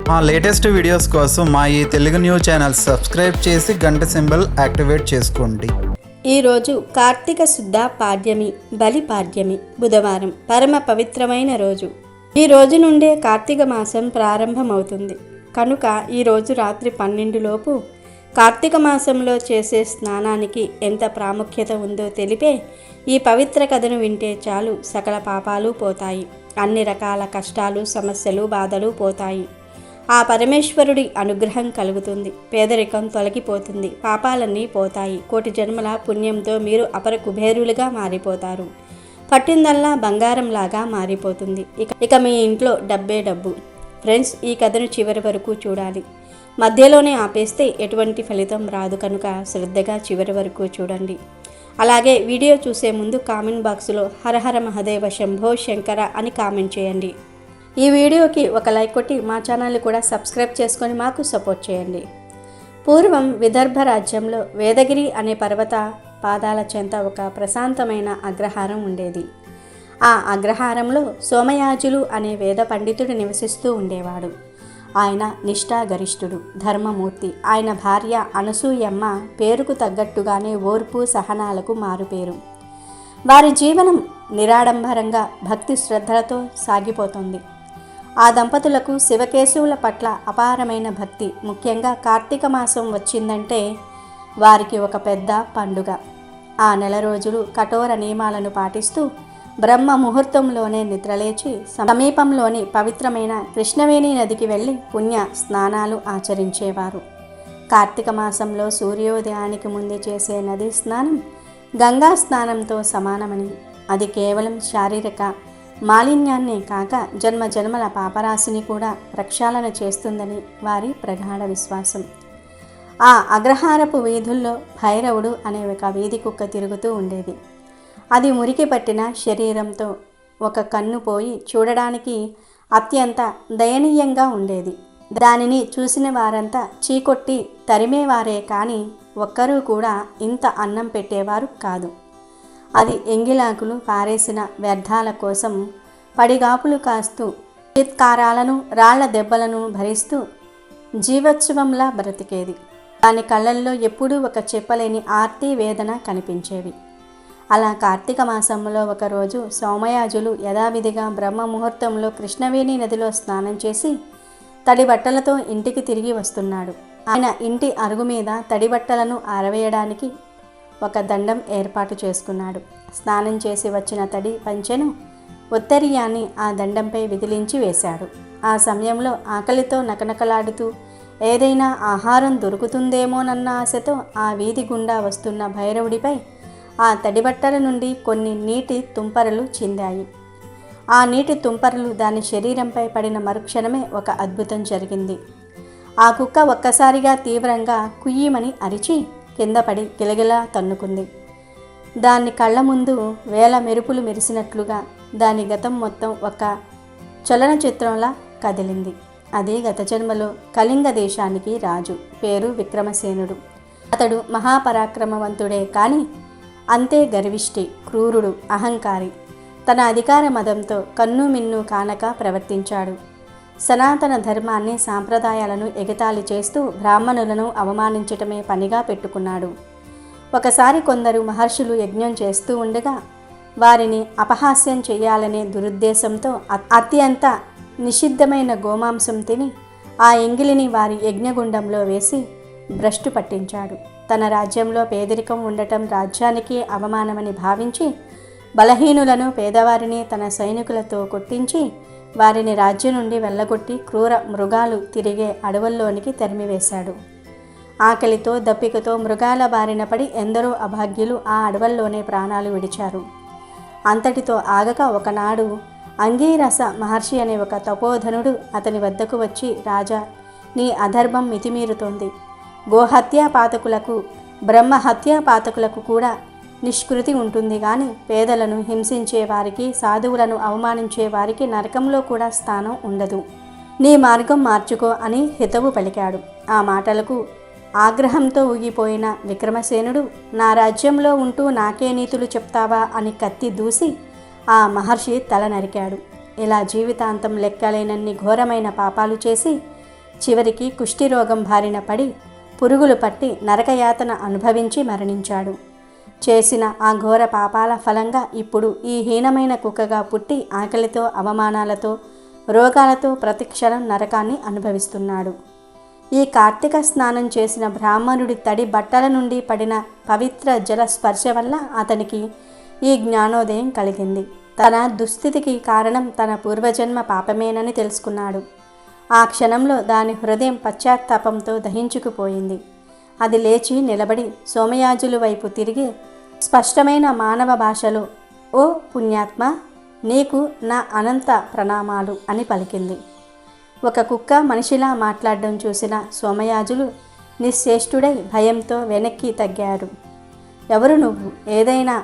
మా latest videos కోసం మా ఈ తెలుగు న్యూస్ ఛానల్ సబ్స్క్రైబ్ చేసి గంట సింబల్ యాక్టివేట్ చేసుకోండి. ఈరోజు కార్తీక శుద్ధ పాడ్యమి, బలి పాడ్యమి, బుధవారం, పరమ పవిత్రమైన రోజు. ఈ రోజు నుండే కార్తీక మాసం ప్రారంభమవుతుంది కనుక ఈరోజు రాత్రి 12 లోపు కార్తీక మాసంలో చేసే స్నానానికి ఎంత ప్రాముఖ్యత ఉందో తెలిపే ఈ పవిత్ర కథను వింటే చాలు సకల పాపాలు పోతాయి, అన్ని రకాల కష్టాలు, సమస్యలు, బాధలు పోతాయి. ఆ పరమేశ్వరుడి అనుగ్రహం కలుగుతుంది, పేదరికం తొలగిపోతుంది, పాపాలన్నీ పోతాయి. కోటి జన్మల పుణ్యంతో మీరు అపర కుబేరులుగా మారిపోతారు. పట్టిందల్లా బంగారంలాగా మారిపోతుంది. ఇక మీ ఇంట్లో డబ్బే డబ్బు. ఫ్రెండ్స్, ఈ కథను చివరి వరకు చూడాలి. మధ్యలోనే ఆపేస్తే ఎటువంటి ఫలితం రాదు కనుక శ్రద్ధగా చివరి వరకు చూడండి. అలాగే వీడియో చూసే ముందు కామెంట్ బాక్స్లో హరహర మహదేవ శంభో శంకర అని కామెంట్ చేయండి. ఈ వీడియోకి ఒక లైక్ కొట్టి మా ఛానల్ని కూడా సబ్స్క్రైబ్ చేసుకొని మాకు సపోర్ట్ చేయండి. పూర్వం విదర్భ రాజ్యంలో వేదగిరి అనే పర్వత పాదాల చెంత ఒక ప్రశాంతమైన అగ్రహారం ఉండేది. ఆ అగ్రహారంలో సోమయాజులు అనే వేద పండితుడు నివసిస్తూ ఉండేవాడు. ఆయన నిష్ఠాగరిష్ఠుడు, ధర్మమూర్తి. ఆయన భార్య అనసూయమ్మ పేరుకు తగ్గట్టుగానే ఓర్పు సహనాలకు మారుపేరు. వారి జీవనం నిరాడంబరంగా భక్తి శ్రద్ధలతో సాగిపోతుంది. ఆ దంపతులకు శివకేశవుల పట్ల అపారమైన భక్తి. ముఖ్యంగా కార్తీక మాసం వచ్చిందంటే వారికి ఒక పెద్ద పండుగ. ఆ నెల రోజులు కఠోర నియమాలను పాటిస్తూ బ్రహ్మ ముహూర్తంలోనే నిద్రలేచి సమీపంలోని పవిత్రమైన కృష్ణవేణి నదికి వెళ్ళి పుణ్య స్నానాలు ఆచరించేవారు. కార్తీక మాసంలో సూర్యోదయానికి ముందు చేసే నదీ స్నానం గంగా స్నానంతో సమానమని, అది కేవలం శారీరక మాలిన్యాన్నే కాక జన్మ జన్మల పాపరాశిని కూడా ప్రక్షాళన చేస్తుందని వారి ప్రగాఢ విశ్వాసం. ఆ అగ్రహారపు వీధుల్లో భైరవుడు అనే ఒక వీధి కుక్క తిరుగుతూ ఉండేది. అది మురికి పట్టిన శరీరంతో ఒక కన్ను పోయి చూడడానికి అత్యంత దయనీయంగా ఉండేది. దానిని చూసిన వారంతా చీకొట్టి తరిమేవారే కానీ ఒక్కరూ కూడా ఇంత అన్నం పెట్టేవారు కాదు. అది ఎంగిలాకులు పారేసిన వ్యర్థాల కోసం పడిగాపులు కాస్తూ చిత్కారాలను, రాళ్ల దెబ్బలను భరిస్తూ జీవోత్సవంలా బ్రతికేది. దాని కళ్ళల్లో ఎప్పుడూ ఒక చెప్పలేని ఆర్తి, వేదన కనిపించేవి. అలా కార్తీక మాసంలో ఒకరోజు సోమయాజులు యథావిధిగా బ్రహ్మ ముహూర్తంలో కృష్ణవేణి నదిలో స్నానం చేసి తడి బట్టలతో ఇంటికి తిరిగి వస్తున్నాడు. ఆయన ఇంటి అరుగు మీద తడి బట్టలను ఆరవేయడానికి ఒక దండం ఏర్పాటు చేసుకున్నాడు. స్నానం చేసి వచ్చిన తడి పంచెను, ఉత్తరీయాన్ని ఆ దండంపై విదిలించి వేశాడు. ఆ సమయంలో ఆకలితో నకనకలాడుతూ ఏదైనా ఆహారం దొరుకుతుందేమోనన్న ఆశతో ఆ వీధి గుండా వస్తున్న భైరవుడిపై ఆ తడిబట్టల నుండి కొన్ని నీటి తుంపరలు చిందాయి. ఆ నీటి తుంపరలు దాని శరీరంపై పడిన మరుక్షణమే ఒక అద్భుతం జరిగింది. ఆ కుక్క ఒక్కసారిగా తీవ్రంగా కుయ్యమని అరిచి కింద పడి గిలగిలా తన్నుకుంది. దాని కళ్ళ ముందు వేల మెరుపులు మెరిసినట్లుగా దాని గతం మొత్తం ఒక చలనచిత్రంలా కదిలింది. అది గత జన్మలో కళింగ దేశానికి రాజు, పేరు విక్రమసేనుడు. అతడు మహాపరాక్రమవంతుడే కానీ అంతే గర్విష్టి, క్రూరుడు, అహంకారి. తన అధికార మదంతో కన్ను మిన్ను కానక ప్రవర్తించాడు. సనాతన ధర్మాన్ని, సాంప్రదాయాలను ఎగతాళి చేస్తూ బ్రాహ్మణులను అవమానించటమే పనిగా పెట్టుకున్నాడు. ఒకసారి కొందరు మహర్షులు యజ్ఞం చేస్తూ ఉండగా వారిని అపహాస్యం చేయాలనే దురుద్దేశంతో అత్యంత నిషిద్ధమైన గోమాంసం తిని ఆ ఎంగిలిని వారి యజ్ఞగుండంలో వేసి భ్రష్టు పట్టించాడు. తన రాజ్యంలో పేదరికం ఉండటం రాజ్యానికి అవమానమని భావించి బలహీనులను, పేదవారిని తన సైనికులతో కొట్టించి వారిని రాజ్యం నుండి వెళ్ళగొట్టి క్రూర మృగాలు తిరిగే అడవుల్లోనికి తరిమివేశాడు. ఆకలితో, దప్పికతో మృగాల బారిన పడి ఎందరో అభాగ్యులు ఆ అడవుల్లోనే ప్రాణాలు విడిచారు. అంతటితో ఆగక ఒకనాడు అంగీరస మహర్షి అనే ఒక తపోధనుడు అతని వద్దకు వచ్చి, రాజా, నీ అధర్మం మితిమీరుతోంది. గోహత్యా పాతకులకు, బ్రహ్మహత్యా పాతకులకు కూడా నిష్కృతి ఉంటుంది కానీ పేదలను హింసించే వారికి, సాధువులను అవమానించే వారికి నరకంలో కూడా స్థానం ఉండదు. నీ మార్గం మార్చుకో అని హితవు పలికాడు. ఆ మాటలకు ఆగ్రహంతో ఊగిపోయిన విక్రమసేనుడు, నా రాజ్యంలో ఉంటూ నాకే నీతులు చెప్తావా అని కత్తి దూసి ఆ మహర్షి తల నరికాడు. ఇలా జీవితాంతం లెక్కలేనన్ని ఘోరమైన పాపాలు చేసి చివరికి కుష్టి రోగం బారిన పడి పురుగులు పట్టి నరకయాతన అనుభవించి మరణించాడు. చేసిన ఆ ఘోర పాపాల ఫలంగా ఇప్పుడు ఈ హీనమైన కుక్కగా పుట్టి ఆకలితో, అవమానాలతో, రోగాలతో ప్రతిక్షణం నరకాన్ని అనుభవిస్తున్నాడు. ఈ కార్తీక స్నానం చేసిన బ్రాహ్మణుడి తడి బట్టల నుండి పడిన పవిత్ర జల స్పర్శ వల్ల అతనికి ఈ జ్ఞానోదయం కలిగింది. తన దుస్థితికి కారణం తన పూర్వజన్మ పాపమేనని తెలుసుకున్నాడు. ఆ క్షణంలో దాని హృదయం పశ్చాత్తాపంతో దహించుకుపోయింది. అది లేచి నిలబడి సోమయాజులు వైపు తిరిగి స్పష్టమైన మానవ భాషలో, ఓ పుణ్యాత్మ, నీకు నా అనంత ప్రణామాలు అని పలికింది. ఒక కుక్క మనిషిలా మాట్లాడడం చూసిన సోమయాజులు నిశ్చేష్టుడై భయంతో వెనక్కి తగ్గాడు. ఎవరు నువ్వు? ఏదైనా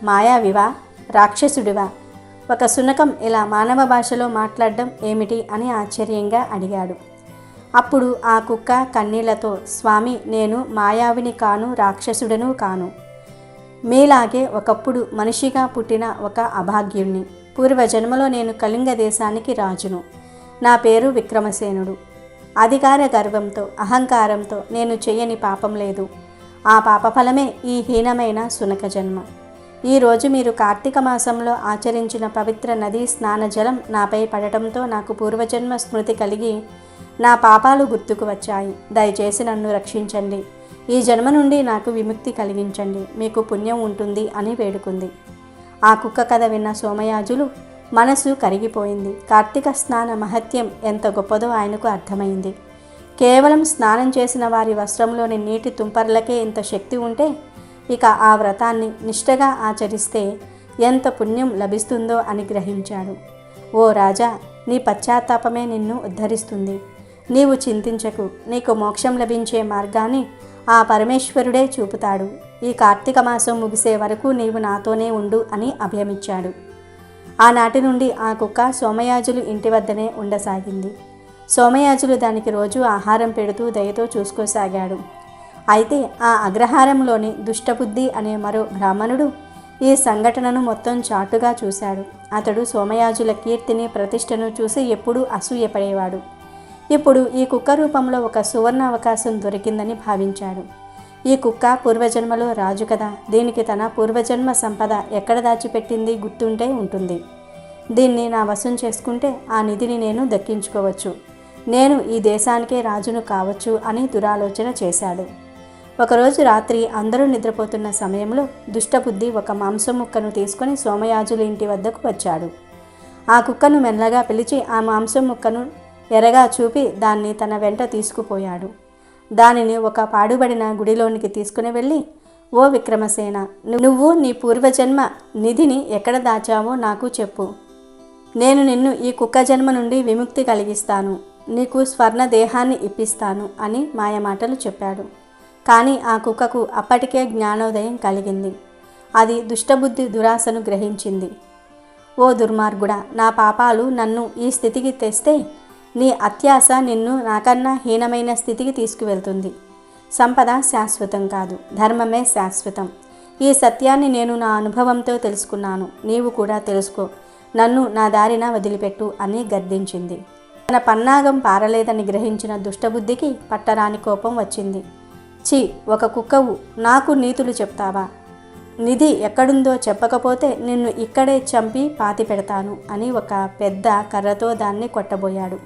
మాయావివా? రాక్షసుడివా? ఒక శునకం ఇలా మానవ భాషలో మాట్లాడడం ఏమిటి అని ఆశ్చర్యంగా అడిగాడు. అప్పుడు ఆ కుక్క కన్నీళ్లతో, స్వామి, నేను మాయావిని కాను, రాక్షసుడను కాను. మీలాగే ఒకప్పుడు మనిషిగా పుట్టిన ఒక అభాగ్యుణ్ణి. పూర్వజన్మలో నేను కళింగ దేశానికి రాజును. నా పేరు విక్రమసేనుడు. అధికార గర్వంతో, అహంకారంతో నేను చేయని పాపం లేదు. ఆ పాపఫలమే ఈ హీనమైన శునక జన్మ. ఈరోజు మీరు కార్తీక మాసంలో ఆచరించిన పవిత్ర నదీ స్నాన జలం నాపై పడటంతో నాకు పూర్వజన్మ స్మృతి కలిగి నా పాపాలు గుర్తుకు వచ్చాయి. దయచేసి నన్ను రక్షించండి. ఈ జన్మ నుండి నాకు విముక్తి కలిగించండి. మీకు పుణ్యం ఉంటుంది అని వేడుకుంది. ఆ కుక్క కథ విన్న సోమయాజులు మనసు కరిగిపోయింది. కార్తీక స్నాన మహత్యం ఎంత గొప్పదో ఆయనకు అర్థమైంది. కేవలం స్నానం చేసిన వారి వస్త్రంలోని నీటి తుంపర్లకే ఇంత శక్తి ఉంటే ఇక ఆ వ్రతాన్ని నిష్ఠగా ఆచరిస్తే ఎంత పుణ్యం లభిస్తుందో అని గ్రహించాడు. ఓ రాజా, నీ పశ్చాత్తాపమే నిన్ను ఉద్ధరిస్తుంది. నీవు చింతించకు. నీకు మోక్షం లభించే మార్గాన్ని ఆ పరమేశ్వరుడే చూపుతాడు. ఈ కార్తీక మాసం ముగిసే వరకు నీవు నాతోనే ఉండు అని అభయమిచ్చాడు. ఆనాటి నుండి ఆ కుక్క సోమయాజులు ఇంటి వద్దనే ఉండసాగింది. సోమయాజులు దానికి రోజు ఆహారం పెడుతూ దయతో చూసుకోసాగాడు. అయితే ఆ అగ్రహారంలోని దుష్టబుద్ధి అనే మరో బ్రాహ్మణుడు ఈ సంఘటనను మొత్తం చాటుగా చూశాడు. అతడు సోమయాజుల కీర్తిని, ప్రతిష్టను చూసి ఎప్పుడూ అసూయపడేవాడు. ఇప్పుడు ఈ కుక్క రూపంలో ఒక సువర్ణ అవకాశం దొరికిందని భావించాడు. ఈ కుక్క పూర్వజన్మలో రాజు కదా, దీనికి తన పూర్వజన్మ సంపద ఎక్కడ దాచిపెట్టింది గుర్తుంటే ఉంటుంది. దీన్ని నా వశం చేసుకుంటే ఆ నిధిని నేను దక్కించుకోవచ్చు. నేను ఈ దేశానికే రాజును కావచ్చు అని దురాలోచన చేశాడు. ఒకరోజు రాత్రి అందరూ నిద్రపోతున్న సమయంలో దుష్టబుద్ధి ఒక మాంసం ముక్కను తీసుకొని సోమయాజుల ఇంటి వద్దకు వచ్చాడు. ఆ కుక్కను మెల్లగా పిలిచి ఆ మాంసం ముక్కను ఎరగా చూపి దాన్ని తన వెంట తీసుకుపోయాడు. దానిని ఒక పాడుబడిన గుడిలోనికి తీసుకుని వెళ్ళి, ఓ విక్రమసేన, నువ్వు నీ పూర్వజన్మ నిధిని ఎక్కడ దాచావో నాకు చెప్పు. నేను నిన్ను ఈ కుక్క జన్మ నుండి విముక్తి కలిగిస్తాను. నీకు స్వర్ణ దేహాన్ని ఇప్పిస్తాను అని మాయమాటలు చెప్పాడు. కానీ ఆ కుక్కకు అప్పటికే జ్ఞానోదయం కలిగింది. అది దుష్టబుద్ధి దురాశను గ్రహించింది. ఓ దుర్మార్గుడా, నా పాపాలు నన్ను ఈ స్థితికి తెస్తే నీ అత్యాశ నిన్ను నాకన్నా హీనమైన స్థితికి తీసుకువెళ్తుంది. సంపద శాశ్వతం కాదు, ధర్మమే శాశ్వతం. ఈ సత్యాన్ని నేను నా అనుభవంతో తెలుసుకున్నాను. నీవు కూడా తెలుసుకో. నన్ను నా దారిన వదిలిపెట్టు అని గద్దించింది. తన పన్నాగం పారలేదని గ్రహించిన దుష్టబుద్ధికి పట్టరాని కోపం వచ్చింది. ఛీ, ఒక కుక్కవు, నాకు నీతులు చెప్తావా? నిధి ఎక్కడుందో చెప్పకపోతే నిన్ను ఇక్కడే చంపి పాతి పెడతాను అని ఒక పెద్ద కర్రతో దాన్ని కొట్టబోయాడు.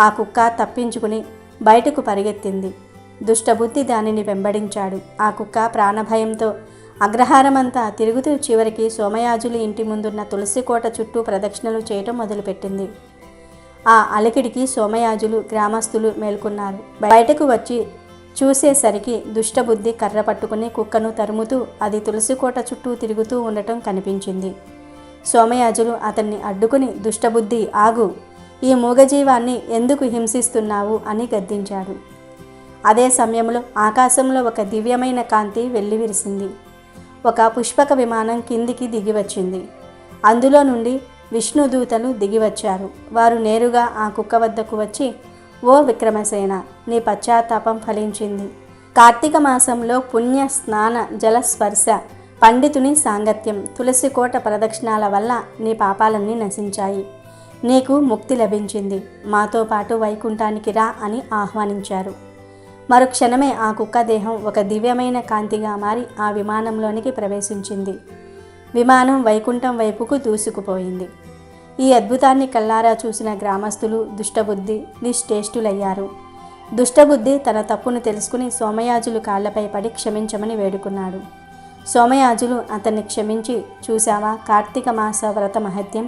ఆ కుక్క తప్పించుకుని బయటకు పరిగెత్తింది. దుష్టబుద్ధి దానిని వెంబడించాడు. ఆ కుక్క ప్రాణభయంతో అగ్రహారమంతా తిరుగుతూ చివరికి సోమయాజులు ఇంటి ముందున్న తులసి కోట చుట్టూ ప్రదక్షిణలు చేయటం మొదలుపెట్టింది. ఆ అలికిడికి సోమయాజులు, గ్రామస్తులు మేల్కొన్నారు. బయటకు వచ్చి చూసేసరికి దుష్టబుద్ధి కర్ర పట్టుకుని కుక్కను తరుముతూ అది తులసికోట చుట్టూ తిరుగుతూ ఉండటం కనిపించింది. సోమయాజులు అతన్ని అడ్డుకుని, దుష్టబుద్ధి, ఆగు, ఈ మూగజీవాన్ని ఎందుకు హింసిస్తున్నావు అని గద్దించాడు. అదే సమయంలో ఆకాశంలో ఒక దివ్యమైన కాంతి వెల్లివిరిసింది. ఒక పుష్పక విమానం కిందికి దిగివచ్చింది. అందులో నుండి విష్ణుదూతలు దిగివచ్చారు. వారు నేరుగా ఆ కుక్క వద్దకు వచ్చి, ఓ విక్రమసేన, నీ పశ్చాత్తాపం ఫలించింది. కార్తీక మాసంలో పుణ్య స్నాన జలస్పర్శ, పండితుని సాంగత్యం, తులసి కోట ప్రదక్షిణాల వల్ల నీ పాపాలన్నీ నశించాయి. నీకు ముక్తి లభించింది, మాతో పాటు వైకుంఠానికి రా అని ఆహ్వానించారు. మరుక్షణమే ఆ కుక్క దేహం ఒక దివ్యమైన కాంతిగా మారి ఆ విమానంలోనికి ప్రవేశించింది. విమానం వైకుంఠం వైపుకు దూసుకుపోయింది. ఈ అద్భుతాన్ని కళ్ళారా చూసిన గ్రామస్తులు దుష్టబుద్ధి నిశ్చేష్టులయ్యారు. దుష్టబుద్ధి తన తప్పును తెలుసుకుని సోమయాజులు కాళ్లపై పడి క్షమించమని వేడుకున్నాడు. సోమయాజులు అతన్ని క్షమించి, చూశావా కార్తీక మాస వ్రత మహత్యం,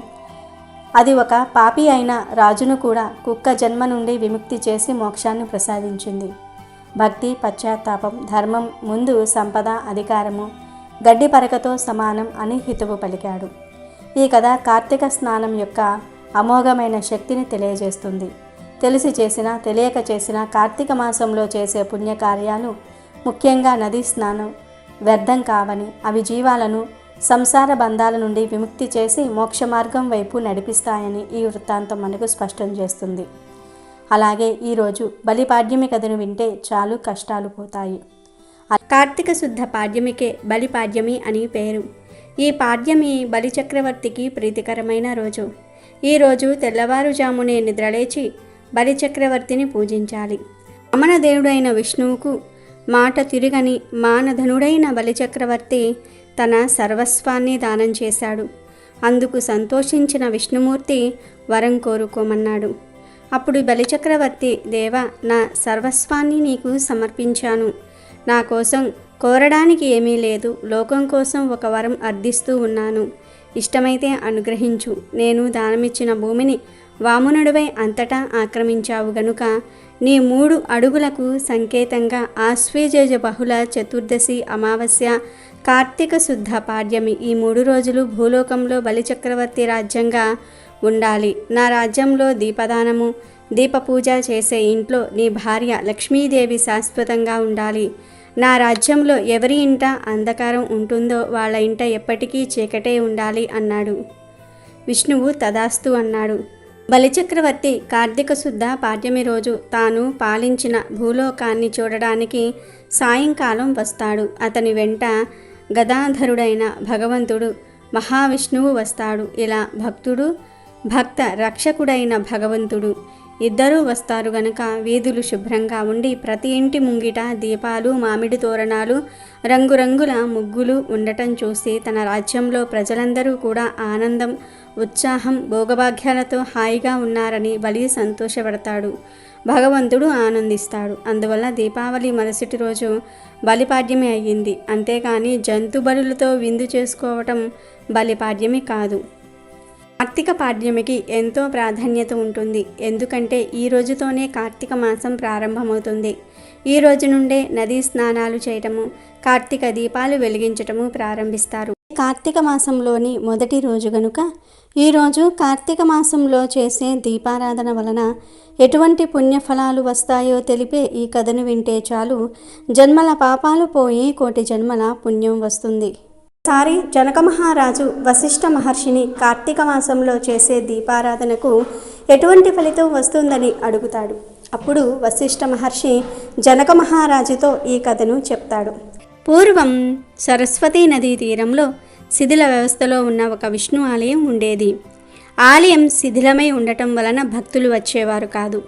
అది ఒక పాపి అయిన రాజును కూడా కుక్క జన్మ నుండి విముక్తి చేసి మోక్షాన్ని ప్రసాదించింది. భక్తి, పశ్చాత్తాపం, ధర్మం ముందు సంపద, అధికారము గడ్డి పరకతో సమానం అని హితవు పలికాడు. ఈ కథ కార్తీక స్నానం యొక్క అమోఘమైన శక్తిని తెలియజేస్తుంది. తెలిసి చేసిన తెలియక చేసిన కార్తీక మాసంలో చేసే పుణ్యకార్యాలు, ముఖ్యంగా నదీ స్నానం వ్యర్థం కావని, అవి జీవాలను సంసార బంధాల నుండి విముక్తి చేసి మోక్ష మార్గం వైపు నడిపిస్తాయని ఈ వృత్తాంతం మనకు స్పష్టం చేస్తుంది. అలాగే ఈరోజు బలిపాడ్యమి కథను వింటే చాలు కష్టాలు పోతాయి. కార్తీక శుద్ధ పాడ్యమికే బలిపాడ్యమి అని పేరు. ఈ పాడ్యమి బలిచక్రవర్తికి ప్రీతికరమైన రోజు. ఈరోజు తెల్లవారుజామునే నిద్రలేచి బలిచక్రవర్తిని పూజించాలి. వామనదేవుడైన విష్ణువుకు మాట తిరుగని మానధనుడైన బలిచక్రవర్తి తన సర్వస్వాన్ని దానం చేశాడు. అందుకు సంతోషించిన విష్ణుమూర్తి వరం కోరుకోమన్నాడు. అప్పుడు బలిచక్రవర్తి, దేవా, నా సర్వస్వాన్ని నీకు సమర్పించాను. నా కోసం కోరడానికి ఏమీ లేదు. లోకం కోసం ఒక వరం అర్థిస్తూ ఉన్నాను. ఇష్టమైతే అనుగ్రహించు. నేను దానమిచ్చిన భూమిని వామనుడివై అంతటా ఆక్రమించావు గనుక నీ 3 అడుగులకు సంకేతంగా ఆశ్వేజ బహుళ చతుర్దశి, అమావాస్య, కార్తీక శుద్ధ పాడ్యమి ఈ 3 రోజులు భూలోకంలో బలిచక్రవర్తి రాజ్యంగా ఉండాలి. నా రాజ్యంలో దీపదానము, దీపపూజ చేసే ఇంట్లో నీ భార్య లక్ష్మీదేవి శాశ్వతంగా ఉండాలి. నా రాజ్యంలో ఎవరి ఇంట అంధకారం ఉంటుందో వాళ్ళ ఇంట ఎప్పటికీ చీకటే ఉండాలి అన్నాడు. విష్ణువు తదాస్తు అన్నాడు. బలిచక్రవర్తి కార్తీక శుద్ధ పాడ్యమి రోజు తాను పాలించిన భూలోకాన్ని చూడడానికి సాయంకాలం వస్తాడు. అతని వెంట గదాధరుడైన భగవంతుడు మహావిష్ణువు వస్తాడు. ఇలా భక్తుడు, భక్త రక్షకుడైన భగవంతుడు ఇద్దరూ వస్తారు గనుక వీధులు శుభ్రంగా ఉండి ప్రతి ఇంటి ముంగిట దీపాలు, మామిడి తోరణాలు, రంగురంగుల ముగ్గులు ఉండటం చూసి తన రాజ్యంలో ప్రజలందరూ కూడా ఆనందం, ఉత్సాహం, భోగభాగ్యాలతో హాయిగా ఉన్నారని బలి సంతోషపడతాడు. భగవంతుడు ఆనందిస్తాడు. అందువల్ల దీపావళి మరుసటి రోజు బలిపాడ్యమి అయ్యింది. అంతేకాని జంతు బలులతో విందు చేసుకోవటం బలిపాడ్యమి కాదు. కార్తీక పాడ్యమికి ఎంతో ప్రాధాన్యత ఉంటుంది. ఎందుకంటే ఈ రోజుతోనే కార్తీక మాసం ప్రారంభమవుతుంది. ఈ రోజు నుండే నదీ స్నానాలు చేయటము, కార్తీక దీపాలు వెలిగించటము ప్రారంభిస్తారు. కార్తీక మాసంలోని మొదటి రోజు గనుక ఈరోజు కార్తీక మాసంలో చేసే దీపారాధన వలన ఎటువంటి పుణ్యఫలాలు వస్తాయో తెలిపే ఈ కథను వింటే చాలు జన్మల పాపాలు పోయి కోటి జన్మల పుణ్యం వస్తుంది. ఒకసారి జనక మహారాజు వశిష్ఠ మహర్షిని కార్తీక మాసంలో చేసే దీపారాధనకు ఎటువంటి ఫలితం వస్తుందని అడుగుతాడు. అప్పుడు వశిష్ఠ మహర్షి జనక మహారాజుతో ఈ కథను చెప్తాడు. పూర్వం సరస్వతీ నదీ తీరంలో శిథిల వ్యవస్థలో ఉన్న ఒక విష్ణు ఆలయం ఉండేది. ఆలయం శిథిలమై ఉండటం వలన భక్తులు వచ్చేవారు కాదు.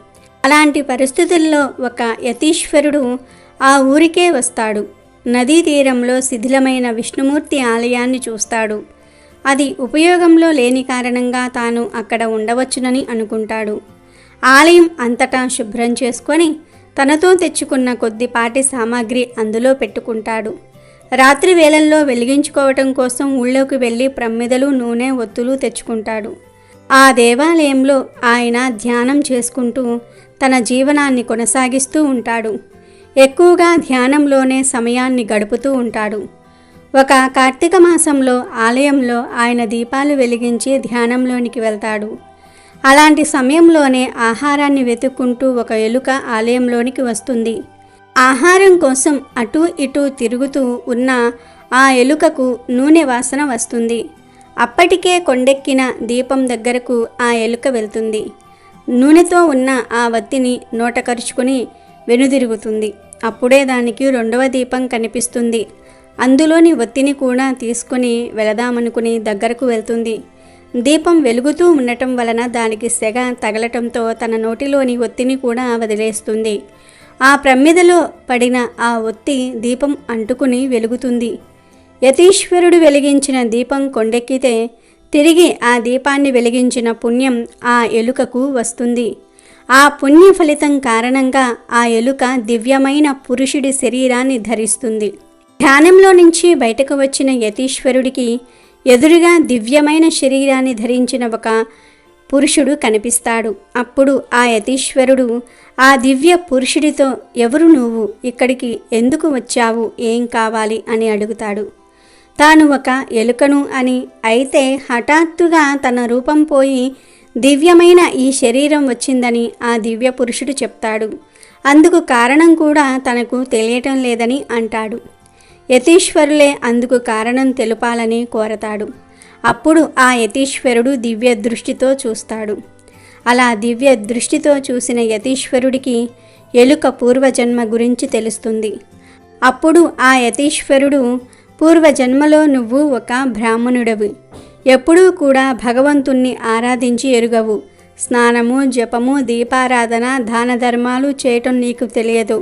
అలాంటి పరిస్థితుల్లో ఒక యతీశ్వరుడు ఆ ఊరికే వస్తాడు. నదీ తీరంలో శిథిలమైన విష్ణుమూర్తి ఆలయాన్ని చూస్తాడు. అది ఉపయోగంలో లేని కారణంగా తాను అక్కడ ఉండవచ్చునని అనుకుంటాడు. ఆలయం అంతటా శుభ్రం చేసుకొని తనతో తెచ్చుకున్న కొద్దిపాటి సామాగ్రి అందులో పెట్టుకుంటాడు. రాత్రి వేళల్లో వెలిగించుకోవటం కోసం ఊళ్ళోకి వెళ్ళి ప్రమ్మిదలు, నూనె, ఒత్తులు తెచ్చుకుంటాడు. ఆ దేవాలయంలో ఆయన ధ్యానం చేసుకుంటూ తన జీవనాన్ని కొనసాగిస్తూ ఉంటాడు. ఎక్కువగా ధ్యానంలోనే సమయాన్ని గడుపుతూ ఉంటాడు. ఒక కార్తీక మాసంలో ఆలయంలో ఆయన దీపాలు వెలిగించి ధ్యానంలోనికి వెళ్తాడు. అలాంటి సమయంలోనే ఆహారాన్ని వెతుక్కుంటూ ఒక ఎలుక ఆలయంలోనికి వస్తుంది. ఆహారం కోసం అటూ ఇటూ తిరుగుతూ ఉన్న ఆ ఎలుకకు నూనె వాసన వస్తుంది. అప్పటికే కొండెక్కిన దీపం దగ్గరకు ఆ ఎలుక వెళ్తుంది. నూనెతో ఉన్న ఆ వత్తిని నోట కరుచుకుని వెనుదిరుగుతుంది. అప్పుడే దానికి 2వ దీపం కనిపిస్తుంది. అందులోని ఒత్తిని కూడా తీసుకుని వెళదామనుకుని దగ్గరకు వెళ్తుంది. దీపం వెలుగుతూ ఉండటం వలన దానికి సెగ తగలటంతో తన నోటిలోని ఒత్తిని కూడా వదిలేస్తుంది. ఆ ప్రమిదలో పడిన ఆ ఒత్తి దీపం అంటుకుని వెలుగుతుంది. యతీశ్వరుడు వెలిగించిన దీపం కొండెక్కితే తిరిగి ఆ దీపాన్ని వెలిగించిన పుణ్యం ఆ ఎలుకకు వస్తుంది. ఆ పుణ్య ఫలితం కారణంగా ఆ ఎలుక దివ్యమైన పురుషుడి శరీరాన్ని ధరిస్తుంది. ధ్యానంలో నుంచి బయటకు వచ్చిన యతీశ్వరుడికి ఎదురుగా దివ్యమైన శరీరాన్ని ధరించిన ఒక పురుషుడు కనిపిస్తాడు. అప్పుడు ఆ యతీశ్వరుడు ఆ దివ్య పురుషుడితో, ఎవరు నువ్వు, ఇక్కడికి ఎందుకు వచ్చావు, ఏం కావాలి అని అడుగుతాడు. తాను ఒక ఎలుకను అని, అయితే హఠాత్తుగా తన రూపం పోయి దివ్యమైన ఈ శరీరం వచ్చిందని ఆ దివ్య పురుషుడు చెప్తాడు. అందుకు కారణం కూడా తనకు తెలియటం లేదని అంటాడు. యతీశ్వరులే అందుకు కారణం తెలుపాలని కోరతాడు. అప్పుడు ఆ యతీశ్వరుడు దివ్య దృష్టితో చూస్తాడు. అలా దివ్య దృష్టితో చూసిన యతీశ్వరుడికి ఎలుక పూర్వజన్మ గురించి తెలుస్తుంది. అప్పుడు ఆ యతీశ్వరుడు, పూర్వజన్మలో నువ్వు ఒక బ్రాహ్మణుడవి, ఎప్పుడూ కూడా భగవంతుణ్ణి ఆరాధించి ఎరుగవు, స్నానము, జపము, దీపారాధన, దాన ధర్మాలు చేయటం నీకు తెలియదు.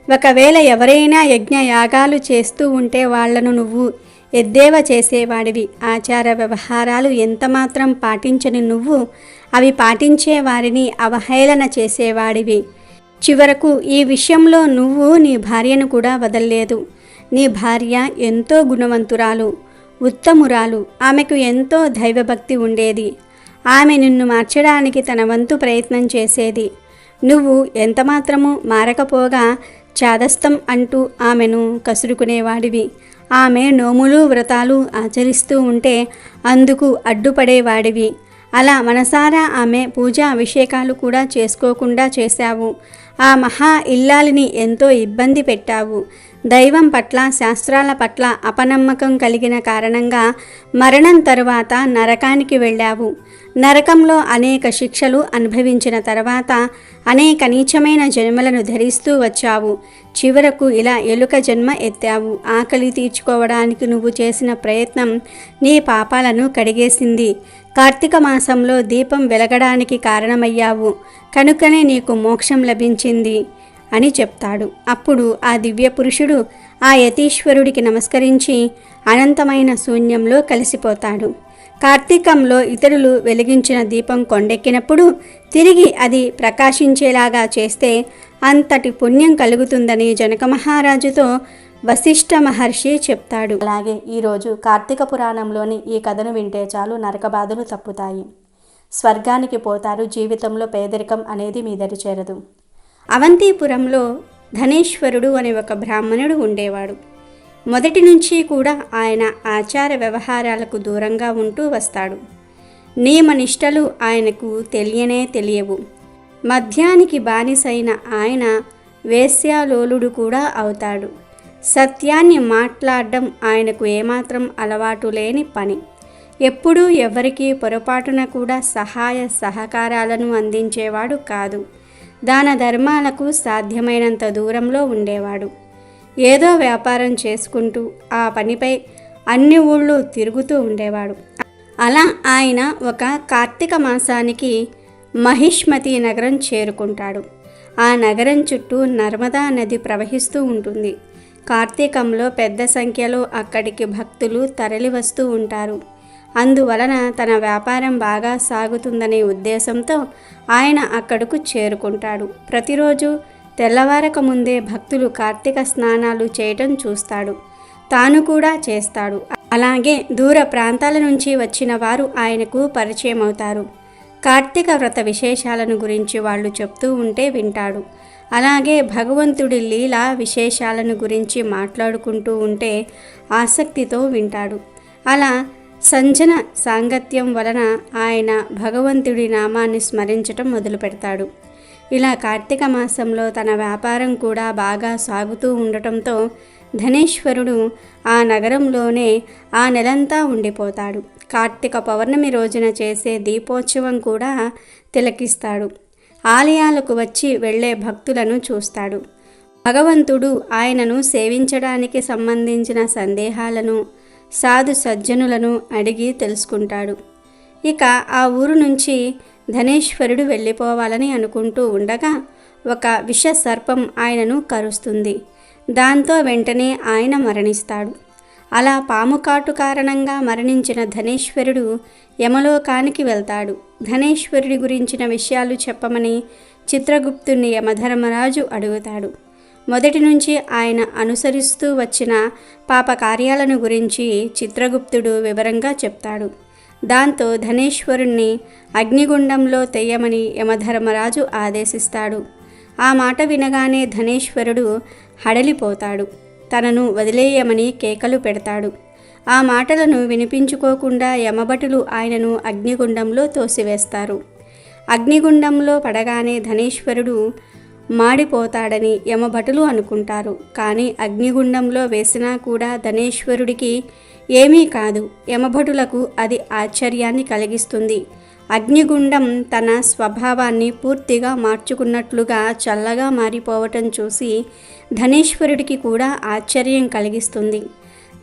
ఒకవేళ ఎవరైనా యజ్ఞ యాగాలు చేస్తూ ఉంటే వాళ్లను నువ్వు ఎద్దేవా చేసేవాడివి. ఆచార వ్యవహారాలు ఎంతమాత్రం పాటించని నువ్వు అవి పాటించే వారిని అవహేళన చేసేవాడివి. చివరకు ఈ విషయంలో నువ్వు నీ భార్యను కూడా వదల్లేదు. నీ భార్య ఎంతో గుణవంతురాలు, ఉత్తమురాలు, ఆమెకు ఎంతో దైవభక్తి ఉండేది. ఆమె నిన్ను మార్చడానికి తన వంతు ప్రయత్నం చేసేది. నువ్వు ఎంతమాత్రము మారకపోగా చాదస్తం అంటూ ఆమెను కసురుకునేవాడివి. ఆమె నోములు వ్రతాలు ఆచరిస్తూ ఉంటే అందుకు అడ్డుపడేవాడివి. అలా మనసారా ఆమె పూజా అభిషేకాలు కూడా చేసుకోకుండా చేశావు. ఆ మహా ఇల్లాలిని ఎంతో ఇబ్బంది పెట్టావు. దైవం పట్ల, శాస్త్రాల పట్ల అపనమ్మకం కలిగిన కారణంగా మరణం తరువాత నరకానికి వెళ్ళావు. నరకంలో అనేక శిక్షలు అనుభవించిన తర్వాత అనేక నీచమైన జన్మలను ధరిస్తూ వచ్చావు. చివరకు ఇలా ఎలుక జన్మ ఎత్తావు. ఆకలి తీర్చుకోవడానికి నువ్వు చేసిన ప్రయత్నం నీ పాపాలను కడిగేసింది. కార్తీక మాసంలో దీపం వెలగడానికి కారణమయ్యావు, కనుకనే నీకు మోక్షం లభించింది అని చెప్తాడు. అప్పుడు ఆ దివ్య పురుషుడు ఆ యతీశ్వరుడికి నమస్కరించి అనంతమైన శూన్యంలో కలిసిపోతాడు. కార్తీకంలో ఇతరులు వెలిగించిన దీపం కొండెక్కినప్పుడు తిరిగి అది ప్రకాశించేలాగా చేస్తే అంతటి పుణ్యం కలుగుతుందని జనక మహారాజుతో వశిష్ఠ మహర్షి చెప్తాడు. అలాగే ఈరోజు కార్తీక పురాణంలోని ఈ కథను వింటే చాలు నరక బాధలు తప్పుతాయి, స్వర్గానికి పోతారు, జీవితంలో పేదరికం అనేది మీ దరి చేరదు. అవంతిపురంలో ధనేశ్వరుడు అనే ఒక బ్రాహ్మణుడు ఉండేవాడు. మొదటి నుంచి కూడా ఆయన ఆచార వ్యవహారాలకు దూరంగా ఉంటూ వస్తాడు. నియమనిష్టలు ఆయనకు తెలియవు. మద్యానికి బానిసైన ఆయన వేశ్యాలోలుడు కూడా అవుతాడు. సత్యాన్ని మాట్లాడడం ఆయనకు ఏమాత్రం అలవాటు లేని పని. ఎప్పుడూ ఎవరికీ పొరపాటున కూడా సహాయ సహకారాలను అందించేవాడు కాదు. దాన ధర్మాలకు సాధ్యమైనంత దూరంలో ఉండేవాడు. ఏదో వ్యాపారం చేసుకుంటూ ఆ పనిపై అన్ని ఊళ్ళు తిరుగుతూ ఉండేవాడు. అలా ఆయన ఒక కార్తీక మాసానికి మహిష్మతి నగరం చేరుకుంటాడు. ఆ నగరం చుట్టూ నర్మదా నది ప్రవహిస్తూ ఉంటుంది. కార్తీకంలో పెద్ద సంఖ్యలో అక్కడికి భక్తులు తరలి వస్తూ ఉంటారు. అందువలన తన వ్యాపారం బాగా సాగుతుందనే ఉద్దేశంతో ఆయన అక్కడకు చేరుకుంటాడు. ప్రతిరోజు తెల్లవారక ముందే భక్తులు కార్తీక స్నానాలు చేయటం చూస్తాడు. తాను కూడా చేస్తాడు. అలాగే దూర ప్రాంతాల నుంచి వచ్చిన వారు ఆయనకు పరిచయం అవుతారు. కార్తీక వ్రత విశేషాలను గురించి వాళ్ళు చెప్తూ ఉంటే వింటాడు. అలాగే భగవంతుడి లీలా విశేషాలను గురించి మాట్లాడుకుంటూ ఉంటే ఆసక్తితో వింటాడు. అలా సంజన సాంగత్యం వలన ఆయన భగవంతుడి నామాన్ని స్మరించటం మొదలు పెడతాడు. ఇలా కార్తీక మాసంలో తన వ్యాపారం కూడా బాగా సాగుతూ ఉండటంతో ధనేశ్వరుడు ఆ నగరంలోనే ఆ నెలంతా ఉండిపోతాడు. కార్తీక పౌర్ణమి రోజున చేసే దీపోత్సవం కూడా తిలకిస్తాడు. ఆలయాలకు వచ్చి వెళ్ళే భక్తులను చూస్తాడు. భగవంతుడు ఆయనను సేవించడానికి సంబంధించిన సందేహాలను సాధు సజ్జనులను అడిగి తెలుసుకుంటాడు. ఇక ఆ ఊరు నుంచి ధనేశ్వరుడు వెళ్ళిపోవాలని అనుకుంటూ ఉండగా ఒక విష సర్పం ఆయనను కరుస్తుంది. దాంతో వెంటనే ఆయన మరణిస్తాడు. అలా పాము కాటు కారణంగా మరణించిన ధనేశ్వరుడు యమలోకానికి వెళ్తాడు. ధనేశ్వరుడి గురించిన విషయాలు చెప్పమని చిత్రగుప్తుని యమధర్మరాజు అడుగుతాడు. మొదటి నుంచి ఆయన అనుసరిస్తూ వచ్చిన పాపకార్యాలను గురించి చిత్రగుప్తుడు వివరంగా చెప్తాడు. దాంతో ధనేశ్వరుణ్ణి అగ్నిగుండంలో తెయ్యమని యమధర్మరాజు ఆదేశిస్తాడు. ఆ మాట వినగానే ధనేశ్వరుడు హడలిపోతాడు. తనను వదిలేయమని కేకలు పెడతాడు. ఆ మాటలను వినిపించుకోకుండా యమభటులు ఆయనను అగ్నిగుండంలో తోసివేస్తారు. అగ్నిగుండంలో పడగానే ధనేశ్వరుడు మాడిపోతాడని యమభటులు అనుకుంటారు. కానీ అగ్నిగుండంలో వేసినా కూడా ధనేశ్వరుడికి ఏమీ కాదు. యమభటులకు అది ఆశ్చర్యాన్ని కలిగిస్తుంది. అగ్నిగుండం తన స్వభావాన్ని పూర్తిగా మార్చుకున్నట్లుగా చల్లగా మారిపోవటం చూసి ధనేశ్వరుడికి కూడా ఆశ్చర్యం కలిగిస్తుంది.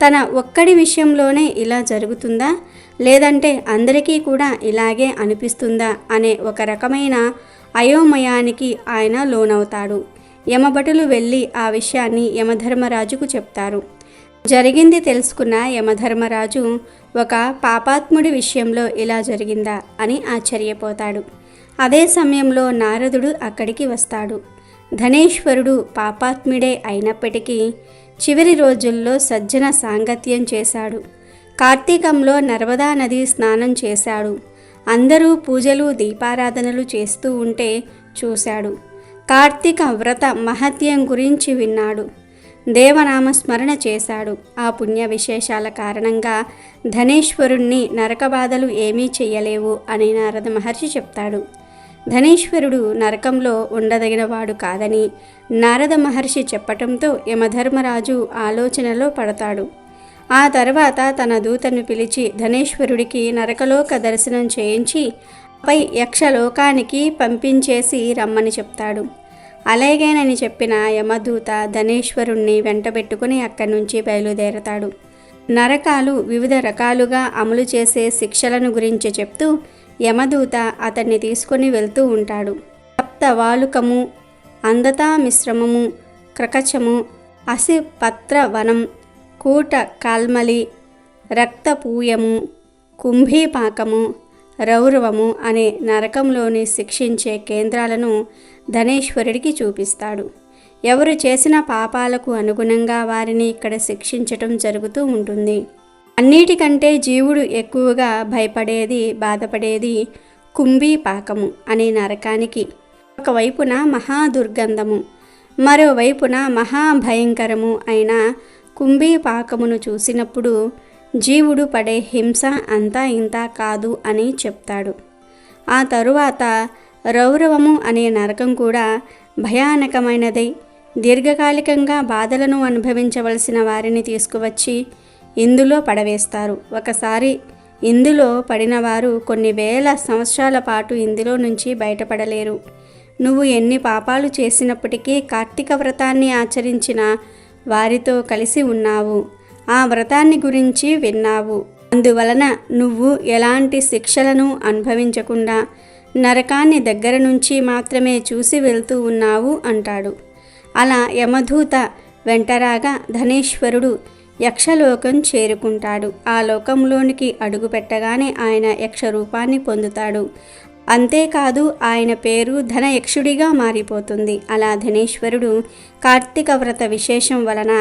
తన ఒక్కడి విషయంలోనే ఇలా జరుగుతుందా, లేదంటే అందరికీ కూడా ఇలాగే అనిపిస్తుందా అనే ఒక రకమైన అయోమయానికి ఆయన లోనవుతాడు. యమభటులు వెళ్ళి ఆ విషయాన్ని యమధర్మరాజుకు చెప్తారు. జరిగింది తెలుసుకున్న యమధర్మరాజు ఒక పాపాత్ముడి విషయంలో ఇలా జరిగిందా అని ఆశ్చర్యపోతాడు. అదే సమయంలో నారదుడు అక్కడికి వస్తాడు. ధనేశ్వరుడు పాపాత్ముడే అయినప్పటికీ చివరి రోజుల్లో సజ్జన సాంగత్యం చేశాడు. కార్తీకంలో నర్మదా నది స్నానం చేశాడు. అందరూ పూజలు దీపారాధనలు చేస్తూ ఉంటే చూశాడు. కార్తీక వ్రత మహత్యం గురించి విన్నాడు. దేవనామస్మరణ చేశాడు. ఆ పుణ్య విశేషాల కారణంగా ధనేశ్వరుణ్ణి నరకబాధలు ఏమీ చెయ్యలేవు అని నారద మహర్షి చెప్తాడు. ధనేశ్వరుడు నరకంలో ఉండదగినవాడు కాదని నారద మహర్షి చెప్పటంతో యమధర్మరాజు ఆలోచనలో పడతాడు. ఆ తర్వాత తన దూతను పిలిచి ధనేశ్వరుడికి నరకలోక దర్శనం చేయించి పై యక్షలోకానికి పంపించేసి రమ్మని చెప్తాడు. అలాగేనని చెప్పిన యమదూత ధనేశ్వరుణ్ణి వెంటబెట్టుకుని అక్కడి నుంచి బయలుదేరతాడు. నరకాలు వివిధ రకాలుగా అమలు చేసే శిక్షలను గురించి చెప్తూ యమదూత అతన్ని తీసుకొని వెళ్తూ ఉంటాడు. సప్తవాలుకము, అందతా మిశ్రమము, క్రకచము, అసిపత్రవనం, కూట కాల్మలి, రక్తపూయము, కుంభీపాకము, రౌరవము అనే నరకంలోని శిక్షించే కేంద్రాలను ధనేశ్వరుడికి చూపిస్తాడు. ఎవరు చేసిన పాపాలకు అనుగుణంగా వారిని ఇక్కడ శిక్షించటం జరుగుతూ ఉంటుంది. అన్నిటికంటే జీవుడు ఎక్కువగా భయపడేది, బాధపడేది కుంభీపాకము అనే నరకానికి. ఒకవైపున మహాదుర్గంధము, మరోవైపున మహాభయంకరము అయిన కుంభీపాకమును చూసినప్పుడు జీవుడు పడే హింస అంతా ఇంతా కాదు అని చెప్తాడు. ఆ తరువాత రౌరవము అనే నరకం కూడా భయానకమైనదై దీర్ఘకాలికంగా బాధలను అనుభవించవలసిన వారిని తీసుకువచ్చి ఇందులో పడవేస్తారు. ఒకసారి ఇందులో పడిన వారు కొన్ని వేల సంవత్సరాల పాటు ఇందులో నుంచి బయటపడలేరు. నువ్వు ఎన్ని పాపాలు చేసినప్పటికీ కార్తీక వ్రతాన్ని ఆచరించిన వారితో కలిసి ఉన్నావు. ఆ వ్రతాన్ని గురించి విన్నావు. అందువలన నువ్వు ఎలాంటి శిక్షలను అనుభవించకుండా నరకాన్ని దగ్గర నుంచి మాత్రమే చూసి వెళ్తూ ఉన్నావు అంటాడు. అలా యమదూత వెంటరాగా ధనేశ్వరుడు యక్షలోకం చేరుకుంటాడు. ఆ లోకంలోనికి అడుగు పెట్టగానే ఆయన యక్ష రూపాన్ని పొందుతాడు. అంతేకాదు ఆయన పేరు ధనయక్షుడిగా మారిపోతుంది. అలా ధనేశ్వరుడు కార్తీక వ్రత విశేషం వలన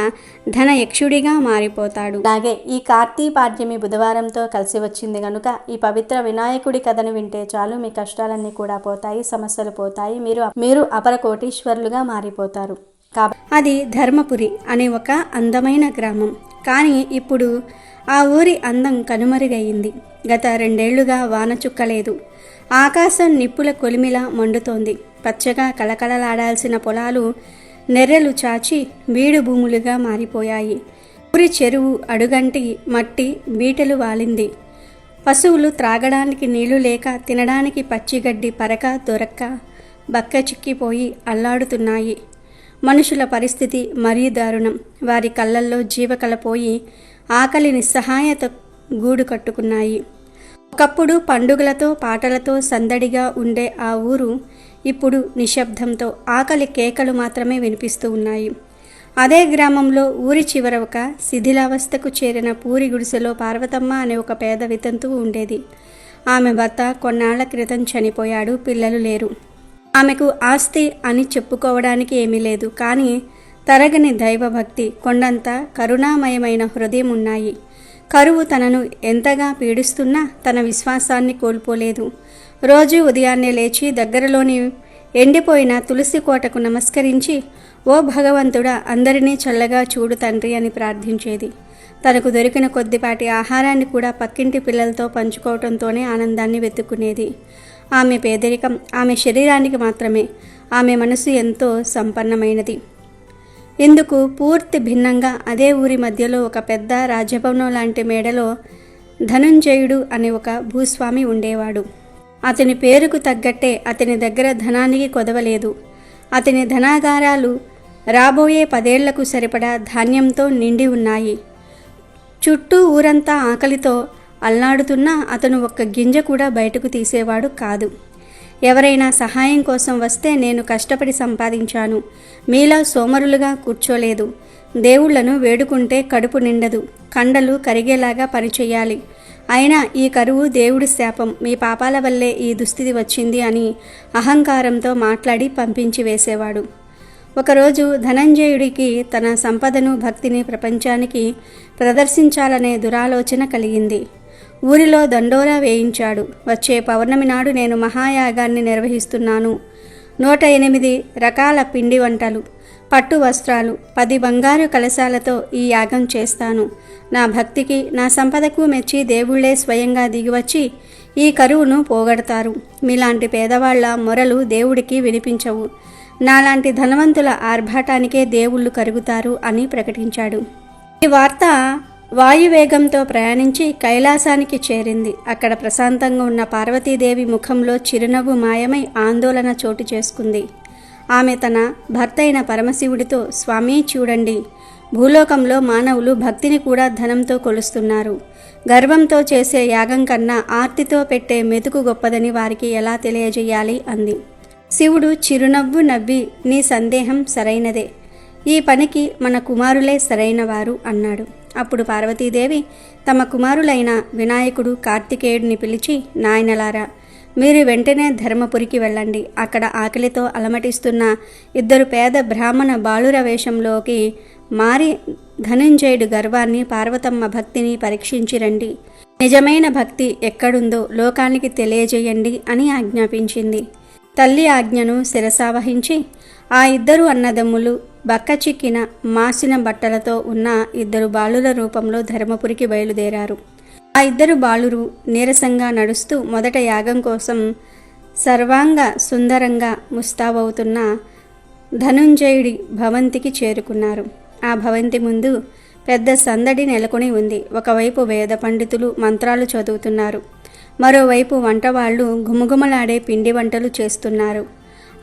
ధనయక్షుడిగా మారిపోతాడు. అలాగే ఈ కార్తీపాడ్యమి బుధవారంతో కలిసి వచ్చింది కనుక ఈ పవిత్ర వినాయకుడి కథను వింటే చాలు మీ కష్టాలన్నీ కూడా పోతాయి, సమస్యలు పోతాయి, మీరు అపర కోటీశ్వరులుగా మారిపోతారు. అది ధర్మపురి అనే ఒక అందమైన గ్రామం. కానీ ఇప్పుడు ఆ ఊరి అందం కనుమరుగయింది. గత 2 ఏళ్లుగా వాన చుక్కలేదు. ఆకాశం నిప్పుల కొలిమిలా మండుతోంది. పచ్చగా కళకళలాడాల్సిన పొలాలు నెర్రెలు చాచి బీడు భూములుగా మారిపోయాయి. ఊరి చెరువు అడుగంటి మట్టి బీటలు వాలింది. పశువులు త్రాగడానికి నీళ్లు లేక, తినడానికి పచ్చిగడ్డి పరక దొరక్క బక్క చిక్కిపోయి అల్లాడుతున్నాయి. మనుషుల పరిస్థితి మరీ దారుణం. వారి కళ్ళల్లో జీవకళ పోయి ఆకలి నిస్సహాయత గూడు కట్టుకున్నాయి. ఒకప్పుడు పండుగలతో పాటలతో సందడిగా ఉండే ఆ ఊరు ఇప్పుడు నిశ్శబ్దంతో ఆకలి కేకలు మాత్రమే వినిపిస్తూ ఉన్నాయి. అదే గ్రామంలో ఊరి చివర ఒక శిథిలావస్థకు చేరిన పూరి గుడిసెలో పార్వతమ్మ అనే ఒక పేద వితంతువు ఉండేది. ఆమె భర్త కొన్నాళ్ల క్రితం చనిపోయాడు. పిల్లలు లేరు. ఆమెకు ఆస్తి అని చెప్పుకోవడానికి ఏమీ లేదు. కానీ తరగని దైవభక్తి, కొండంత కరుణామయమైన హృదయం ఉన్నాయి. కరువు తనను ఎంతగా పీడిస్తున్నా తన విశ్వాసాన్ని కోల్పోలేదు. రోజు ఉదయాన్నే లేచి దగ్గరలోని ఎండిపోయిన తులసి కోటకు నమస్కరించి, ఓ భగవంతుడా, అందరినీ చల్లగా చూడు తండ్రి అని ప్రార్థించేది. తనకు దొరికిన కొద్దిపాటి ఆహారాన్ని కూడా పక్కింటి పిల్లలతో పంచుకోవడంతోనే ఆనందాన్ని వెతుక్కునేది. ఆమె పేదరికం ఆమె శరీరానికి మాత్రమే, ఆమె మనసు ఎంతో సంపన్నమైనది. ఇందుకు పూర్తి భిన్నంగా అదే ఊరి మధ్యలో ఒక పెద్ద రాజభవనం లాంటి మేడలో ధనుంజయుడు అనే ఒక భూస్వామి ఉండేవాడు. అతని పేరుకు తగ్గట్టే అతని దగ్గర ధనానికి కొదవలేదు. అతని ధనాగారాలు రాబోయే 10 ఏళ్లకు సరిపడా ధాన్యంతో నిండి ఉన్నాయి. చుట్టూ ఊరంతా ఆకలితో అల్లాడుతున్నా అతను ఒక్క గింజ కూడా బయటకు తీసేవాడు కాదు. ఎవరైనా సహాయం కోసం వస్తే, నేను కష్టపడి సంపాదించాను, మీలా సోమరులుగా కూర్చోలేదు, దేవుళ్లను వేడుకుంటే కడుపు నిండదు, కండలు కరిగేలాగా పనిచేయాలి, అయినా ఈ కరువు దేవుడి శాపం, మీ పాపాల వల్లే ఈ దుస్థితి వచ్చింది అని అహంకారంతో మాట్లాడి పంపించి వేసేవాడు. ఒకరోజు ధనంజయుడికి తన సంపదను భక్తిని ప్రపంచానికి ప్రదర్శించాలనే దురాలోచన కలిగింది. ఊరిలో దండోరా వేయించాడు. వచ్చే పౌర్ణమి నాడు నేను మహాయాగాన్ని నిర్వహిస్తున్నాను. 108 రకాల పిండి వంటలు, పట్టు వస్త్రాలు, 10 బంగారు కలశాలతో ఈ యాగం చేస్తాను. నా భక్తికి నా సంపదకు మెచ్చి దేవుళ్లే స్వయంగా దిగివచ్చి ఈ కరువును పోగొడతారు. మీలాంటి పేదవాళ్ల మొరలు దేవుడికి వినిపించవు. నాలాంటి ధనవంతుల ఆర్భాటానికే దేవుళ్ళు కరుగుతారు అని ప్రకటించాడు. ఈ వార్త వాయువేగంతో ప్రయాణించి కైలాసానికి చేరింది. అక్కడ ప్రశాంతంగా ఉన్న పార్వతీదేవి ముఖంలో చిరునవ్వు మాయమై ఆందోళన చోటు చేసుకుంది. ఆమె తన భర్త అయిన పరమశివుడితో, స్వామి చూడండి, భూలోకంలో మానవులు భక్తిని కూడా ధనంతో కొలుస్తున్నారు. గర్వంతో చేసే యాగం కన్నా ఆర్తితో పెట్టే మెతుకు గొప్పదని వారికి ఎలా తెలియజేయాలి అంది. శివుడు చిరునవ్వు నవ్వి, నీ సందేహం సరైనదే, ఈ పనికి మన కుమారులే సరైనవారు అన్నాడు. అప్పుడు పార్వతీదేవి తమ కుమారులైన వినాయకుడు, కార్తికేయుడిని పిలిచి, నాయనలారా, మీరు వెంటనే ధర్మపురికి వెళ్ళండి. అక్కడ ఆకలితో అలమటిస్తున్న 2 పేద బ్రాహ్మణ బాలుర వేషంలోకి మారి ధనుంజయుడు గర్వాన్ని, పార్వతమ్మ భక్తిని పరీక్షించిరండి. నిజమైన భక్తి ఎక్కడుందో లోకానికి తెలియజేయండి అని ఆజ్ఞాపించింది. తల్లి ఆజ్ఞను శిరసావహించి ఆ 2 అన్నదమ్ములు బక్కచిక్కిన మాసిన బట్టలతో ఉన్న 2 బాలుల రూపంలో ధర్మపురికి బయలుదేరారు. ఆ 2 బాలురు నీరసంగా నడుస్తూ మొదట యాగం కోసం సర్వాంగ సుందరంగా ముస్తాబవుతున్న ధనుంజయుడి భవంతికి చేరుకున్నారు. ఆ భవంతి ముందు పెద్ద సందడి నెలకొని ఉంది. ఒకవైపు వేద పండితులు మంత్రాలు చదువుతున్నారు. మరోవైపు వంటవాళ్లు గుమగుమలాడే పిండి వంటలు చేస్తున్నారు.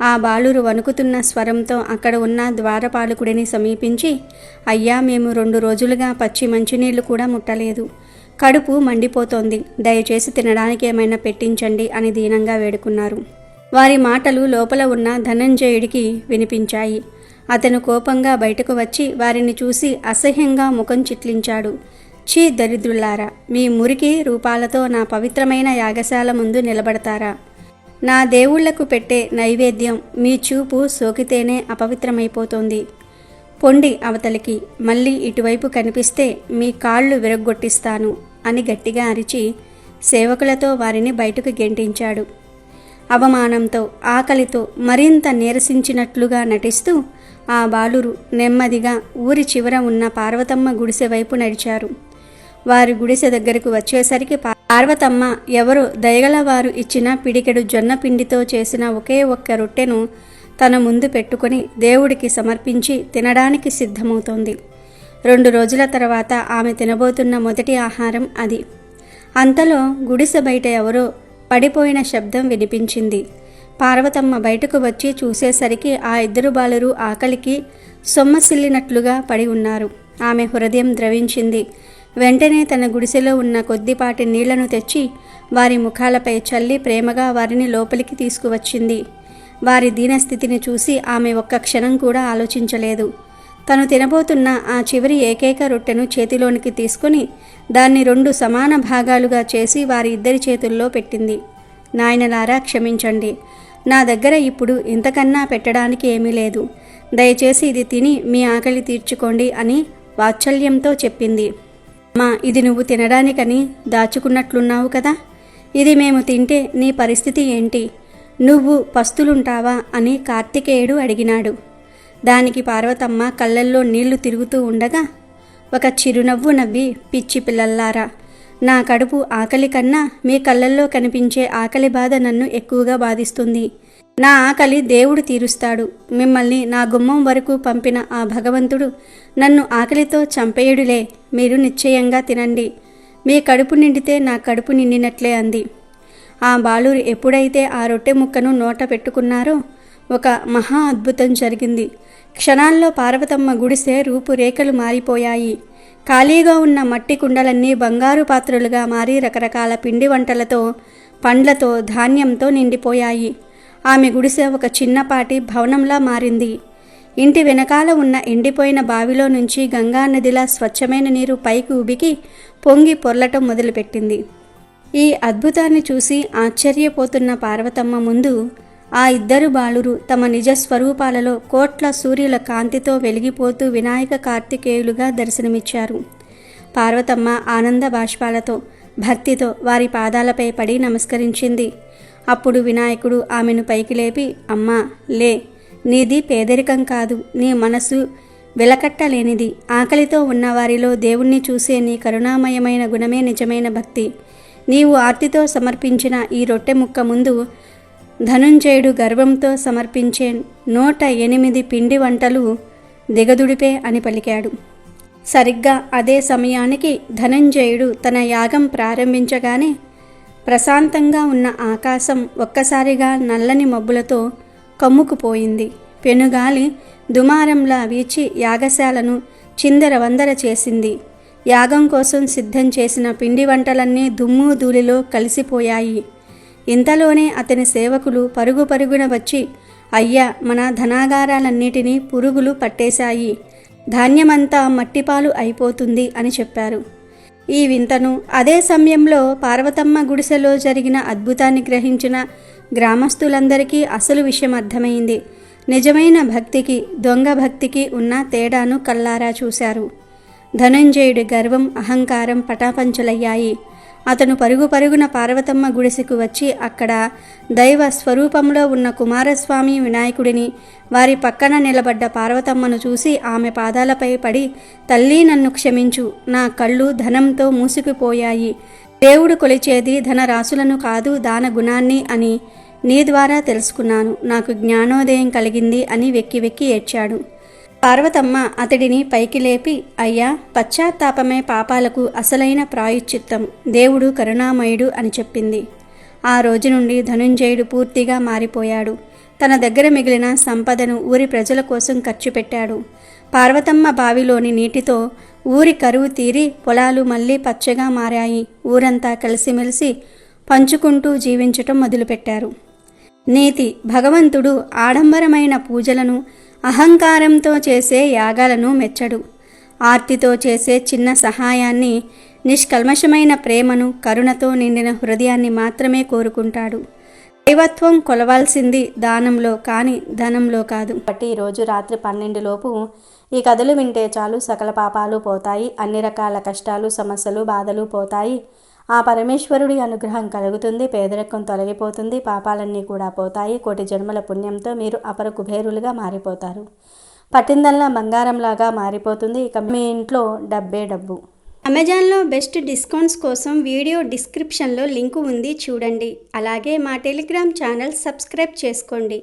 ఆ బాలురు వణుకుతున్న స్వరంతో అక్కడ ఉన్న ద్వారపాలకుడిని సమీపించి, అయ్యా, మేము 2 రోజులుగా పచ్చి మంచినీళ్లు కూడా ముట్టలేదు. కడుపు మండిపోతోంది. దయచేసి తినడానికి ఏమైనా పెట్టించండి అని దీనంగా వేడుకున్నారు. వారి మాటలు లోపల ఉన్న ధనంజయుడికి వినిపించాయి. అతను కోపంగా బయటకు వచ్చి వారిని చూసి అసహ్యంగా ముఖం చిట్లించాడు. ఛీ దరిద్రులారా, మీ మురికి రూపాలతో నా పవిత్రమైన యాగశాల ముందు నిలబడతారా? నా దేవుళ్లకు పెట్టే నైవేద్యం మీ చూపు సోకితేనే అపవిత్రమైపోతోంది. పొండి అవతలికి, మళ్ళీ ఇటువైపు కనిపిస్తే మీ కాళ్ళు విరగ్గొట్టిస్తాను అని గట్టిగా అరిచి సేవకులతో వారిని బయటకు గెంటించాడు. అవమానంతో, ఆకలితో మరింత నీరసించినట్లుగా నటిస్తూ ఆ బాలురు నెమ్మదిగా ఊరి చివర ఉన్న పార్వతమ్మ గుడిసె వైపు నడిచారు. వారి గుడిసె దగ్గరకు వచ్చేసరికి పార్వతమ్మ ఎవరో దయగలవారు ఇచ్చిన పిడికెడు జొన్న పిండితో చేసిన ఒకే ఒక్క రొట్టెను తన ముందు పెట్టుకొని దేవుడికి సమర్పించి తినడానికి సిద్ధమవుతోంది. 2 రోజుల తర్వాత ఆమె తినబోతున్న మొదటి ఆహారం అది. అంతలో గుడిసె బయట ఎవరో పడిపోయిన శబ్దం వినిపించింది. పార్వతమ్మ బయటకు వచ్చి చూసేసరికి ఆ 2 బాలురు ఆకలికి సొమ్మసిల్లినట్లుగా పడి ఉన్నారు. ఆమె హృదయం ద్రవించింది. వెంటనే తన గుడిసెలో ఉన్న కొద్దిపాటి నీళ్లను తెచ్చి వారి ముఖాలపై చల్లి ప్రేమగా వారిని లోపలికి తీసుకువచ్చింది. వారి దీనస్థితిని చూసి ఆమె ఒక్క క్షణం కూడా ఆలోచించలేదు. తను తినబోతున్న ఆ చివరి ఏకైక రొట్టెను చేతిలోనికి తీసుకుని దాన్ని 2 సమాన భాగాలుగా చేసి వారి ఇద్దరి చేతుల్లో పెట్టింది. నాయనలారా, క్షమించండి. నా దగ్గర ఇప్పుడు ఇంతకన్నా పెట్టడానికి ఏమీ లేదు. దయచేసి ఇది తిని మీ ఆకలి తీర్చుకోండి అని వాత్సల్యంతో చెప్పింది. అమ్మా, ఇది నువ్వు తినడానికని దాచుకున్నట్లున్నావు కదా. ఇది మేము తింటే నీ పరిస్థితి ఏంటి? నువ్వు పస్తులుంటావా అని కార్తికేయుడు అడిగినాడు. దానికి పార్వతమ్మ కళ్ళల్లో నీళ్లు తిరుగుతూ ఉండగా ఒక చిరునవ్వు నవ్వి, పిచ్చి పిల్లల్లారా, నా కడుపు ఆకలి కన్నా మీ కళ్ళల్లో కనిపించే ఆకలి బాధ నన్ను ఎక్కువగా బాధిస్తుంది. నా ఆకలి దేవుడు తీరుస్తాడు. మిమ్మల్ని నా గుమ్మం వరకు పంపిన ఆ భగవంతుడు నన్ను ఆకలితో చంపేయుడులే. మీరు నిశ్చయంగా తినండి. మీ కడుపు నిండితే నా కడుపు నిండినట్లే అంది. ఆ బాలురు ఎప్పుడైతే ఆ రొట్టె ముక్కను నోట పెట్టుకున్నారో ఒక మహా అద్భుతం జరిగింది. క్షణాల్లో పార్వతమ్మ గుడిసె రూపురేఖలు మారిపోయాయి. ఖాళీగా ఉన్న మట్టి కుండలన్నీ బంగారు పాత్రలుగా మారి రకరకాల పిండి వంటలతో, పండ్లతో, ధాన్యంతో నిండిపోయాయి. ఆమె గుడిసె ఒక చిన్నపాటి భవనంలా మారింది. ఇంటి వెనకాల ఉన్న ఎండిపోయిన బావిలో నుంచి గంగానదిలా స్వచ్ఛమైన నీరు పైకి ఉబికి పొంగి పొర్లటం మొదలుపెట్టింది. ఈ అద్భుతాన్ని చూసి ఆశ్చర్యపోతున్న పార్వతమ్మ ముందు ఆ ఇద్దరు బాలురు తమ నిజ స్వరూపాలలో కోట్ల సూర్యుల కాంతితో వెలిగిపోతూ వినాయక కార్తికేయులుగా దర్శనమిచ్చారు. పార్వతమ్మ ఆనంద బాష్పాలతో, భక్తితో వారి పాదాలపై పడి నమస్కరించింది. అప్పుడు వినాయకుడు ఆమెను పైకి లేపి, అమ్మా లే, నీది పేదరికం కాదు, నీ మనసు వెలకట్టలేనిది. ఆకలితో ఉన్నవారిలో దేవుణ్ణి చూసే నీ కరుణామయమైన గుణమే నిజమైన భక్తి. నీవు ఆర్తితో సమర్పించిన ఈ రొట్టె ముక్క ముందు ధనుంజయుడు గర్వంతో సమర్పించే 108 పిండి వంటలు దిగదుడిపే అని పలికాడు. సరిగ్గా అదే సమయానికి ధనంజయుడు తన యాగం ప్రారంభించగానే ప్రశాంతంగా ఉన్న ఆకాశం ఒక్కసారిగా నల్లని మబ్బులతో కమ్ముకుపోయింది. పెనుగాలి దుమారంలా వీచి యాగశాలను చిందరవందర చేసింది. యాగం కోసం సిద్ధం చేసిన పిండి వంటలన్నీ దుమ్ము ధూళిలో కలిసిపోయాయి. ఇంతలోనే అతని సేవకులు పరుగు పరుగున వచ్చి, అయ్యా, మన ధనాగారాలన్నిటినీ పురుగులు పట్టేశాయి, ధాన్యమంతా మట్టిపాలు అయిపోతుంది అని చెప్పారు. ఈ వింతను, అదే సమయంలో పార్వతమ్మ గుడిసెలో జరిగిన అద్భుతాన్ని గ్రహించిన గ్రామస్తులందరికీ అసలు విషయం అర్థమైంది. నిజమైన భక్తికి దొంగ భక్తికి ఉన్న తేడాను కల్లారా చూశారు. ధనంజయుడి గర్వం, అహంకారం పటాపంచలయ్యాయి. అతను పరుగు పరుగున పార్వతమ్మ గుడిసెకు వచ్చి అక్కడ దైవ స్వరూపంలో ఉన్న కుమారస్వామి వినాయకుడిని, వారి పక్కన నిలబడ్డ పార్వతమ్మను చూసి ఆమె పాదాలపై పడి, తల్లి, నన్ను క్షమించు, నా కళ్ళు ధనంతో మూసుకుపోయాయి. దేవుడు కొలిచేది ధనరాశులను కాదు, దాన గుణాన్ని అని నీ ద్వారా తెలుసుకున్నాను. నాకు జ్ఞానోదయం కలిగింది అని వెక్కి వెక్కి ఏడ్చాడు. పార్వతమ్మ అతడిని పైకి లేపి, అయ్యా, పశ్చాత్తాపమే పాపాలకు అసలైన ప్రాయశ్చిత్తం, దేవుడు కరుణామయుడు అని చెప్పింది. ఆ రోజు నుండి ధనుంజయుడు పూర్తిగా మారిపోయాడు. తన దగ్గర మిగిలిన సంపదను ఊరి ప్రజల కోసం ఖర్చు పెట్టాడు. పార్వతమ్మ బావిలోని నీటితో ఊరి కరువు తీరి పొలాలు మళ్ళీ పచ్చగా మారాయి. ఊరంతా కలిసిమెలిసి పంచుకుంటూ జీవించటం మొదలుపెట్టారు. నీతి: భగవంతుడు ఆడంబరమైన పూజలను, అహంకారంతో చేసే యాగాలను మెచ్చడు. ఆర్తితో చేసే చిన్న సహాయాన్ని, నిష్కల్మషమైన ప్రేమను, కరుణతో నిండిన హృదయాన్ని మాత్రమే కోరుకుంటాడు. దైవత్వం కొలవాల్సింది దానంలో కానీ ధనంలో కాదు. బట్టి ఈరోజు రాత్రి 12 లోపు ఈ కథలు వింటే చాలు, సకల పాపాలు పోతాయి, అన్ని రకాల కష్టాలు, సమస్యలు, బాధలు పోతాయి. ఆ పరమేశ్వరుడి అనుగ్రహం కలుగుతుంది, పేదరికం తొలగిపోతుంది, పాపాలన్నీ కూడా పోతాయి. కోటి జన్మల పుణ్యంతో మీరు అపర కుబేరులుగా మారిపోతారు. పట్టిందల్లా బంగారంలాగా మారిపోతుంది. ఇక మీ ఇంట్లో డబ్బే డబ్బు. అమెజాన్లో బెస్ట్ డిస్కౌంట్స్ కోసం వీడియో డిస్క్రిప్షన్లో లింకు ఉంది, చూడండి. అలాగే మా టెలిగ్రామ్ ఛానల్ సబ్స్క్రైబ్ చేసుకోండి.